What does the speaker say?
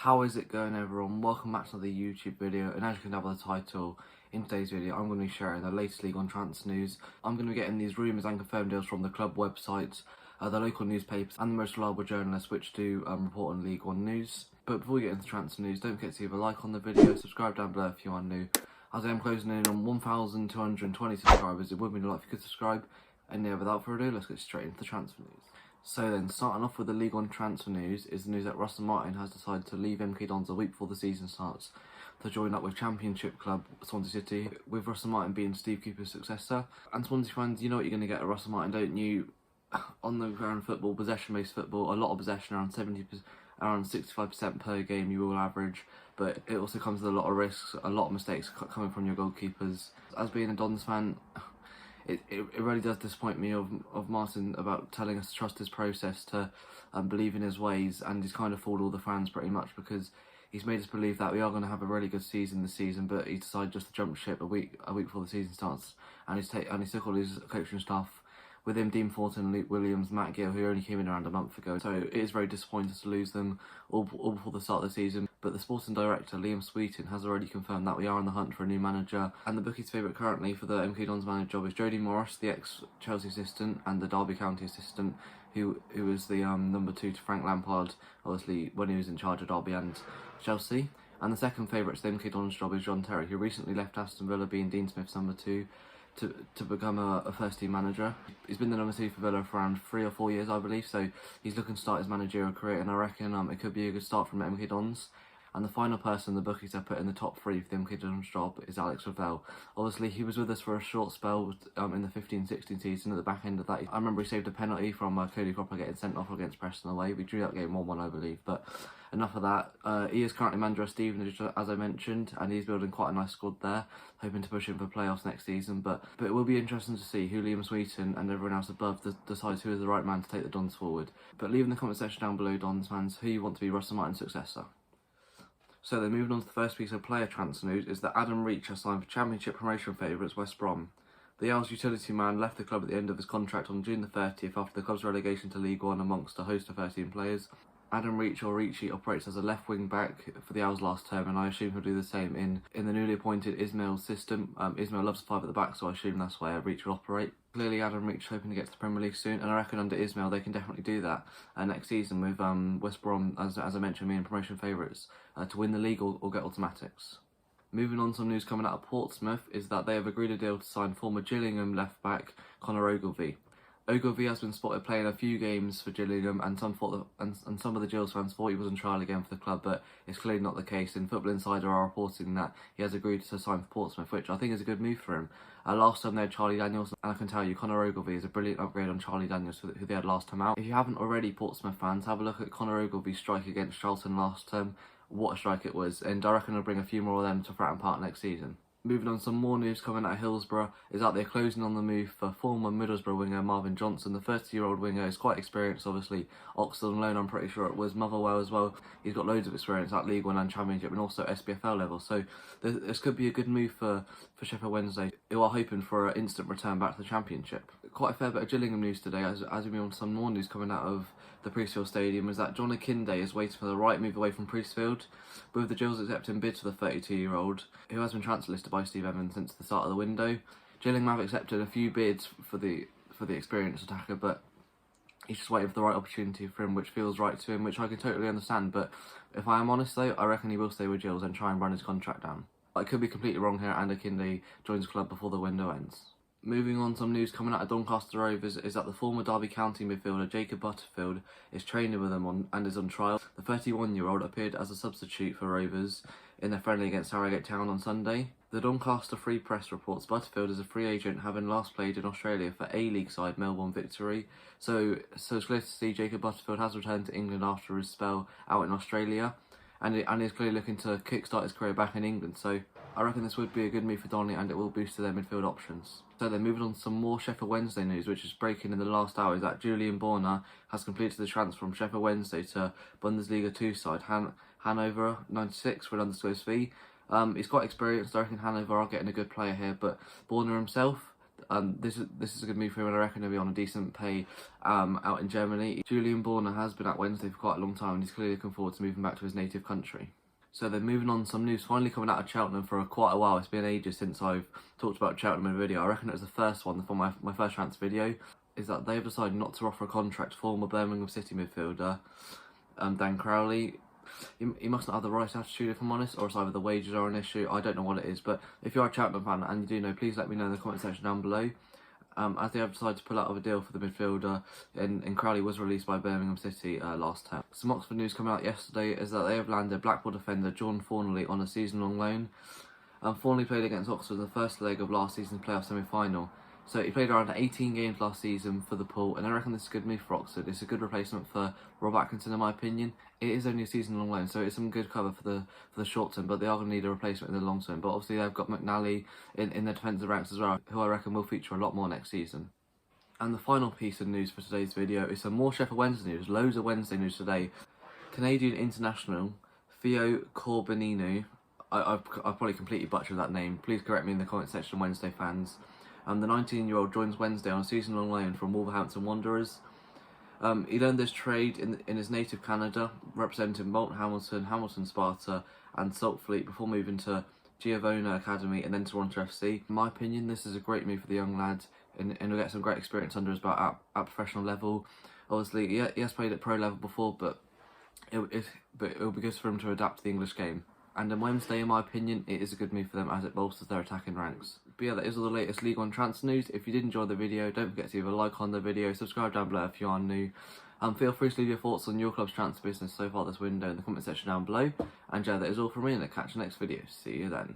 How is it going, everyone? Welcome back to another YouTube video, and as you can tell by the title, in today's video I'm going to be sharing the latest League One transfer news. I'm going to be getting these rumours and confirmed deals from the club websites, the local newspapers and the most reliable journalists which do report on League One news. But before we get into transfer news, don't forget to leave a like on the video, subscribe down below if you are new. As I am closing in on 1,220 subscribers, it would mean a lot if you could subscribe. And yeah, without further ado, let's get straight into the transfer news. So then, starting off with the League One transfer news, is the news that Russell Martin has decided to leave MK Dons a week before the season starts to join up with Championship club Swansea City, with Russell Martin being Steve Cooper's successor. And Swansea fans, you know what you're going to get at Russell Martin, don't you? On the ground football, possession-based football, a lot of possession, around 65% per game you will average, but it also comes with a lot of risks, a lot of mistakes coming from your goalkeepers. As being a Dons fan, it really does disappoint me of Martin about telling us to trust his process, to believe in his ways, and he's kind of fooled all the fans pretty much, because he's made us believe that we are going to have a really good season this season, but he decided just to jump ship a week before the season starts, and he's took all his coaching staff with him, Dean Thornton, Luke Williams, Matt Gill, who only came in around a month ago. So it is very disappointing to lose them all before the start of the season. But the sporting director, Liam Sweetin, has already confirmed that we are on the hunt for a new manager. And the bookies' favourite currently for the MK Dons manager job is Jody Morris, the ex-Chelsea assistant and the Derby County assistant, who was the number 2 to Frank Lampard, obviously, when he was in charge of Derby and Chelsea. And the second favourite to the MK Dons job is John Terry, who recently left Aston Villa, being Dean Smith's number 2. To become a first-team manager. He's been the number 2 for Villa for around 3 or 4 years, I believe, so he's looking to start his managerial career, and I reckon it could be a good start from MK Dons. And the final person the bookies have put in the top 3 for the MK Dons job is Alex Revell. Obviously, he was with us for a short spell in the 15-16 season. At the back end of that, I remember he saved a penalty from Cody Cropper getting sent off against Preston away. We drew that game 1-1, I believe, but enough of that. He is currently manager of Stevenage, as I mentioned, and he's building quite a nice squad there, hoping to push him for playoffs next season. But it will be interesting to see who Liam Sweetin and everyone else above decides who is the right man to take the Dons forward. But leave in the comment section down below, Dons fans, who you want to be Russell Martin's successor. So then, moving on to the first piece of player transfer news, is that Adam Reach has signed for Championship promotion favourites West Brom. The Owls utility man left the club at the end of his contract on June the 30th after the club's relegation to League One amongst a host of 13 players. Adam Reach, or Reachy, operates as a left wing back for the Owls last term, and I assume he'll do the same in the newly appointed Ismail's system. Ismail loves 5 at the back, so I assume that's where Reach will operate. Clearly, Adam Reach hoping to get to the Premier League soon, and I reckon under Ismail they can definitely do that next season with West Brom, as I mentioned, being promotion favourites to win the league or get automatics. Moving on, some news coming out of Portsmouth is that they have agreed a deal to sign former Gillingham left back Connor Ogilvie. Ogilvie has been spotted playing a few games for Gillingham, and some of the Gills fans thought he was on trial again for the club, but it's clearly not the case. And Football Insider are reporting that he has agreed to sign for Portsmouth, which I think is a good move for him. Last time they had Charlie Daniels, and I can tell you, Connor Ogilvie is a brilliant upgrade on Charlie Daniels, who they had last time out. If you haven't already, Portsmouth fans, have a look at Connor Ogilvie's strike against Charlton last term. What a strike it was, and I reckon he'll bring a few more of them to Fratton Park next season. Moving on, some more news coming out of Hillsborough is that they're closing on the move for former Middlesbrough winger Marvin Johnson. The 30-year-old winger is quite experienced, obviously. Oxford on loan, I'm pretty sure it was. Motherwell as well. He's got loads of experience at League One and Championship, and also SPFL level. So this could be a good move for Sheffield Wednesday, who are hoping for an instant return back to the Championship. Quite a fair bit of Gillingham news today, as we move on, some more news coming out of the Priestfield Stadium, is that John Akinde is waiting for the right move away from Priestfield, with the Gills accepting bids for the 32-year-old, who has been transfer listed by Steve Evans since the start of the window. Gillingham have accepted a few bids for the experienced attacker, but he's just waiting for the right opportunity for him, which feels right to him, which I can totally understand. But if I am honest though, I reckon he will stay with Gills and try and run his contract down. I could be completely wrong here, and Akinde joins the club before the window ends. Moving on, some news coming out of Doncaster Rovers is that the former Derby County midfielder Jacob Butterfield is training with them and is on trial. The 31-year-old appeared as a substitute for Rovers in their friendly against Harrogate Town on Sunday. The Doncaster Free Press reports Butterfield is a free agent, having last played in Australia for A-League side Melbourne Victory. So it's clear to see Jacob Butterfield has returned to England after his spell out in Australia, and he's clearly looking to kickstart his career back in England. So I reckon this would be a good move for Donny, and it will boost their midfield options. So then, moving on to some more Sheffield Wednesday news, which is breaking in the last hour, is that Julian Börner has completed the transfer from Sheffield Wednesday to Bundesliga 2 side Hanover 96 for an undisclosed fee. He's quite experienced. I reckon Hanover are getting a good player here, but Börner himself, This is a good move for him, and I reckon he'll be on a decent pay out in Germany. Julian Börner has been at Wednesday for quite a long time, and he's clearly looking forward to moving back to his native country. So then moving on, some news finally coming out of Cheltenham for quite a while. It's been ages since I've talked about Cheltenham in a video. I reckon it was the first one for my first transfer video, is that they've decided not to offer a contract to former Birmingham City midfielder Dan Crowley. He must not have the right attitude, if I'm honest, or it's either the wages are an issue. I don't know what it is, but if you are a Cheltenham fan and you do know, please let me know in the comment section down below. As they have decided to pull out of a deal for the midfielder, and Crowley was released by Birmingham City last term. Some Oxford news coming out yesterday is that they have landed Blackpool defender Jordan Thorniley on a season-long loan. Thorniley played against Oxford in the first leg of last season's playoff semi-final. So he played around 18 games last season for the pool, and I reckon this is a good move for Oxford. It's a good replacement for Rob Atkinson, in my opinion. It is only a season-long loan, so it's some good cover for the short term, but they are going to need a replacement in the long term. But obviously they've got McNally in the defensive ranks as well, who I reckon will feature a lot more next season. And the final piece of news for today's video is some more Sheffield Wednesday news. Loads of Wednesday news today. Canadian international Theo Corbeanu, I've probably completely butchered that name. Please correct me in the comment section, Wednesday fans. The 19-year-old joins Wednesday on a season-long loan from Wolverhampton Wanderers. He learned this trade in his native Canada, representing Bolton, Hamilton, Sparta and Saltfleet before moving to Giovona Academy and then Toronto FC. In my opinion, this is a great move for the young lad, and he'll get some great experience under his belt at professional level. Obviously, he has played at pro level before, but it'll be good for him to adapt to the English game. And on Wednesday, in my opinion, it is a good move for them as it bolsters their attacking ranks. But yeah, that is all the latest League One transfer news. If you did enjoy the video, don't forget to leave a like on the video, subscribe down below if you are new. Feel free to leave your thoughts on your club's transfer business so far this window in the comment section down below. And yeah, that is all from me, and I'll catch you next video. See you then.